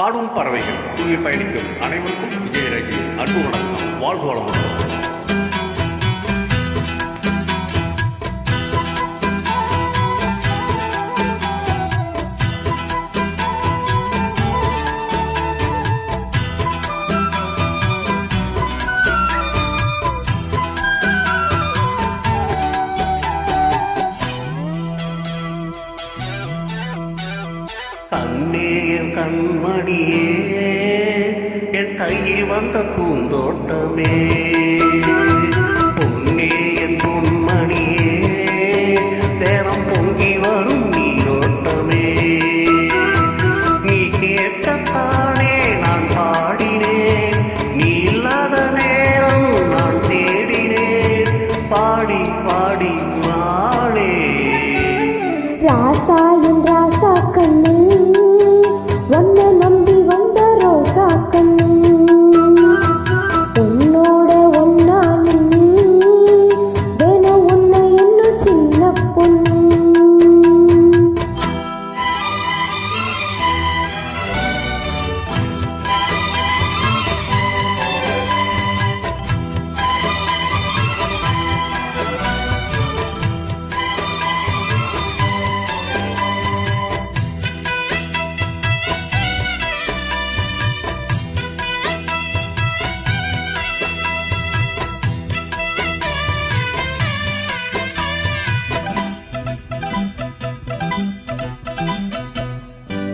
பாடும் பறவைகள் துயில் பயணிக்கும் அனைவருக்கும் விஜயராஜின் அன்பு வணக்கம். வாழ்வு வளமுடன். கண்ணே என் கண்மணியே, என் கையில் வந்த பூந்தோட்டமே, பொன்னே என் பொன்மணியே, தேனம் பொங்கி வரும் நீரோட்டமே, நீ கேட்கத்தானே நான் பாடினேன், நீ இல்லாத நேரம் நான் தேடினேன், பாடி பாடி நாளே. ராசா என் ராசா கண்ணு, ஒன்ன நம்பி வந்த ரோசா கண்ணு, உன்னோட ஒன்னா நின்னு வேணும் உன்னை இன்னும் சின்ன பொண்ணு.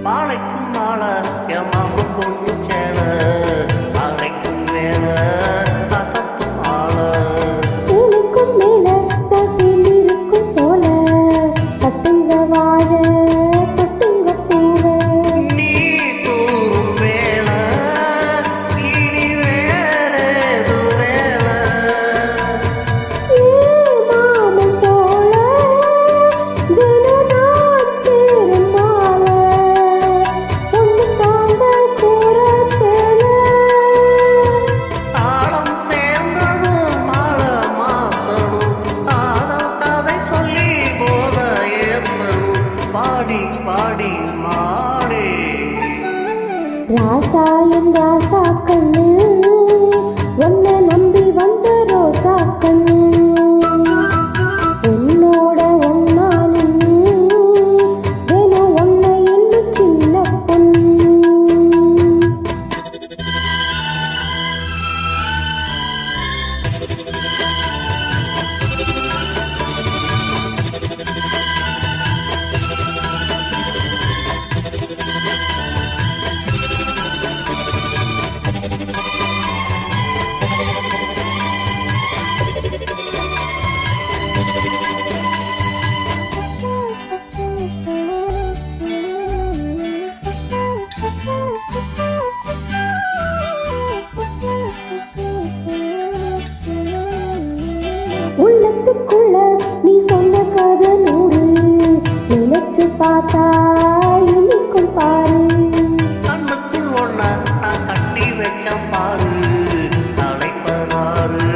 பாலைக்கும் மாலை என் மாம்பு பொண்ணு சேல, அலைக்கும் மேல அசத்தும் ஆள, சேலுக்கும் மேல தசில் இருக்கும் சோல, தட்டுங்க வாழ தட்டுங்க பூவ, நீ தூரும் வேல இனி வேறேது வேல, மாமன் போல தினம் நான் சேரும் மாலை, ஒன்று தாங்க கூற சேல. தாளம் சேர்ந்ததும் மாலை மாத்தணும், ஆடல் கதை சொல்லி போத ஏத்தணும், பாடி பாடி மாடே. ராசா என் ராசா கண்ணு, ஒன்ன நம்பி வந்த ரோசா கண்ணு, உன்னோட ஒன்னா நின்னு வேணும் உன்னை இன்னும் சின்ன பொண்ணு. உள்ளத்துக்குள்ள நீ சொன்ன கதை நூறு, நினைச்சு பார்த்தா இனிக்கும் பாரு. கண்ணுக்குள் ஒன்ன நான் கட்டி வைக்க பாரு, அழைப்பதாரு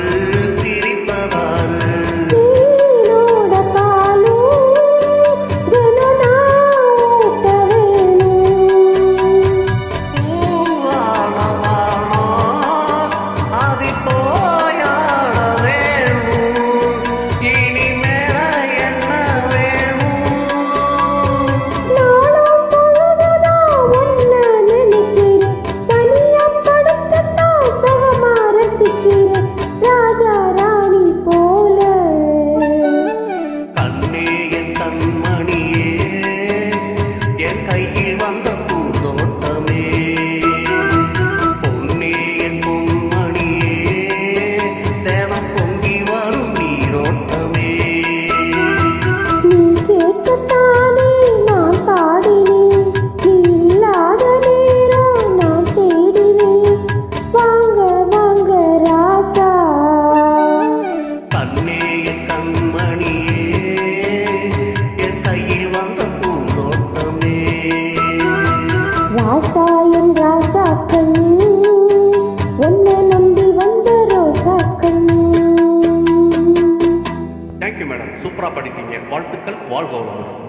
சிரிப்பதாரு, நீனோட பாலும் தினம் நான் ஊட்ட வேணும். பூவான வானம் அது போயாட வேணும், இனிமேல என்ன வேணும். நானும் பொழுதுதான் உன்னை நினைக்கிறேன், தனியா படுத்துத்தான் சுகமா ரசிக்கிறேன், ராஜா ராணி போல. கண்ணே என் கண்மணியே, என் கையில் வந்த பூந்தோட்டமே, பொன்னே என் பொன்மணியே, தேனம் பொங்கி வரும் நீரோட்டமே, நீ கேட்கத்தானே நான் பாடினேன், நீ இல்லாத நேரம் நான் தேடினேன், வாங்க வாங்க ராசா. கண்ணே என் கண்மணியே, என் கையில் வந்த பூந்தோட்டமே. ராசா என் ராசா கண்ணு, உன்னை நம்பி வந்த ரோசா கண்ணு. தேங்க்யூ மேடம், சூப்பராக படித்தீங்க. வாழ்த்துக்கள். வாழ்க வளமுடன்.